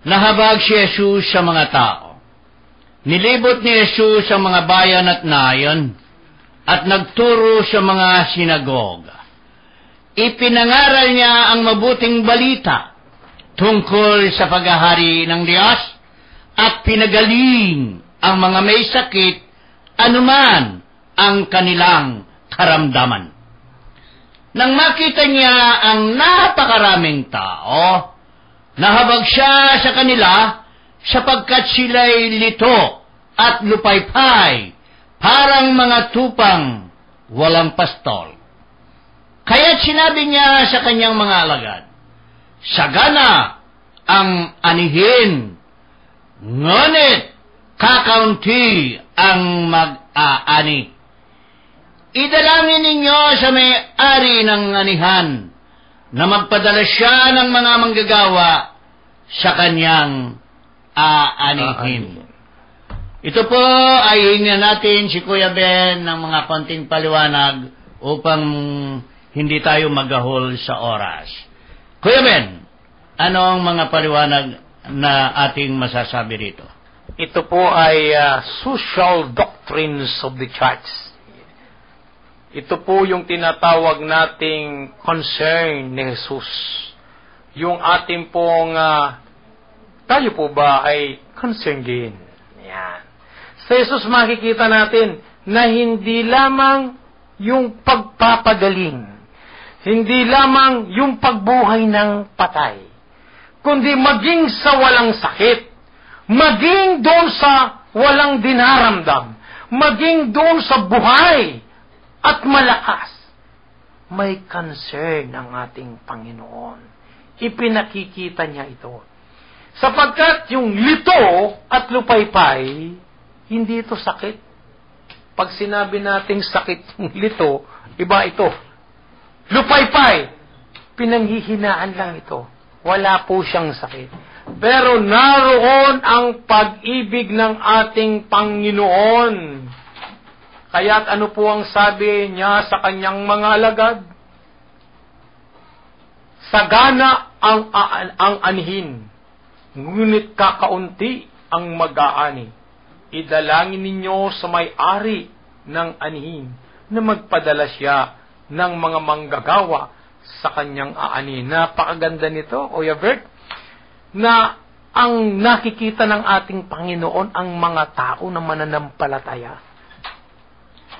Nahabag si Jesus sa mga tao. Nilibot ni Jesus ang mga bayan at nayon at nagturo sa mga sinagoga. Ipinangaral niya ang mabuting balita tungkol sa paghahari ng Diyos at pinagaling ang mga may sakit anuman ang kanilang karamdaman. Nang makita niya ang napakaraming tao, nahabag siya sa kanila sapagkat sila'y lito at lupaypay, parang mga tupang walang pastol. Kaya't sinabi niya sa kanyang mga alagad, sagana ang anihin, ngunit kakaunti ang mag-aani. Idalangin ninyo sa may-ari ng anihan na magpadala siya ng mga manggagawa sa kanyang aanihin. Ito po ay hingyan natin si Kuya Ben ng mga konting paliwanag upang hindi tayo magahol sa oras. Kuya Ben, ano ang mga paliwanag na ating masasabi rito? Ito po ay social doctrines of the church. Ito po yung tinatawag nating concern ni Jesus. Yung ating pong, tayo po ba ay concern din? Yan. Sa Jesus makikita natin na hindi lamang yung pagpapagaling, hindi lamang yung pagbuhay ng patay, kundi maging sa walang sakit, maging doon sa walang dinaramdam, maging doon sa buhay at malakas. May concern ang ating Panginoon. Ipinakikita niya ito. Sapagkat yung lito at lupaypay, hindi ito sakit. Pag sinabi nating sakit yung lito, iba ito. Lupaypay, pinanghihinaan lang ito. Wala po siyang sakit. Pero naroon ang pag-ibig ng ating Panginoon. Kaya't ano po ang sabi niya sa kanyang mga alagad? Sagana ang anihin, ngunit kakaunti ang mag-aani. Idalangin ninyo sa may-ari ng anihin na magpadala siya ng mga manggagawa sa kanyang aani. Napakaganda nito, Kuya Bert, na ang nakikita ng ating Panginoon ang mga tao na mananampalataya.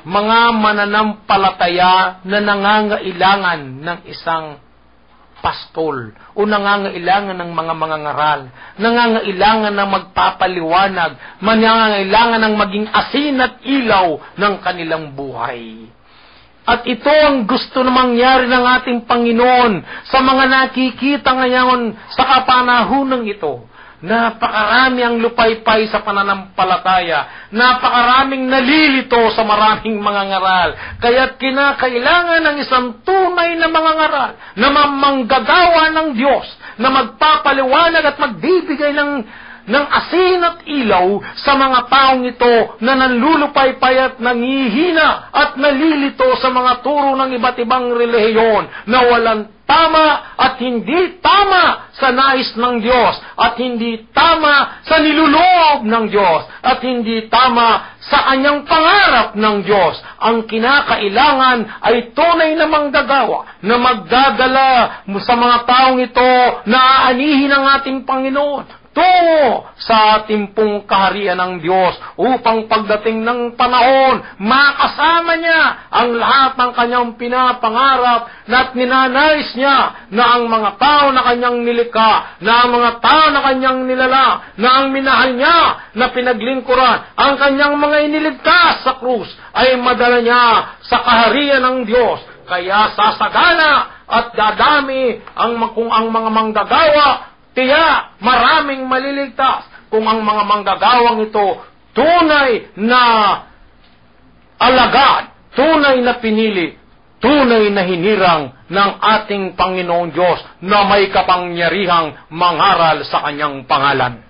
Mga mananampalataya na nangangailangan ng isang pastol o nangangailangan ng mga mangangaral, nangangailangan ng magpapaliwanag, nangangailangan ng maging asin at ilaw ng kanilang buhay. At ito ang gusto na mangyari ng ating Panginoon sa mga nakikita ngayon sa kapanahonang ito. Napakarami ang lupaypay sa pananampalataya. Napakaraming nalilito sa maraming mga ngaral. Kaya't kinakailangan ng isang tunay na mga ngaral na manggagawa ng Diyos, na magpapaliwanag at magbibigay ng asin at ilaw sa mga taong ito na nanlulupaypay at nangihina at nalilito sa mga turo ng iba't ibang relihiyon na walang tama at hindi tama sa nais ng Diyos at hindi tama sa niluloob ng Diyos at hindi tama sa kanyang pangarap ng Diyos. Ang kinakailangan ay tunay na manggagawa na magdadala sa mga taong ito na aanihin ng ating Panginoon tungo sa ating pong kaharian ng Diyos upang pagdating ng panahon, makasama niya ang lahat ng kanyang pinapangarap at ninanais niya na ang mga tao na kanyang nilikha, na ang mga tao na kanyang nilala, na ang minahal niya na pinaglingkuran, ang kanyang mga iniligtas sa krus ay madala niya sa kaharian ng Diyos. Kaya sasagana at dadami kung ang mga manggagawa, tiya, maraming maliligtas kung ang mga manggagawang ito tunay na alagad, tunay na pinili, tunay na hinirang ng ating Panginoong Diyos na may kapangyarihang mangaral sa kanyang pangalan.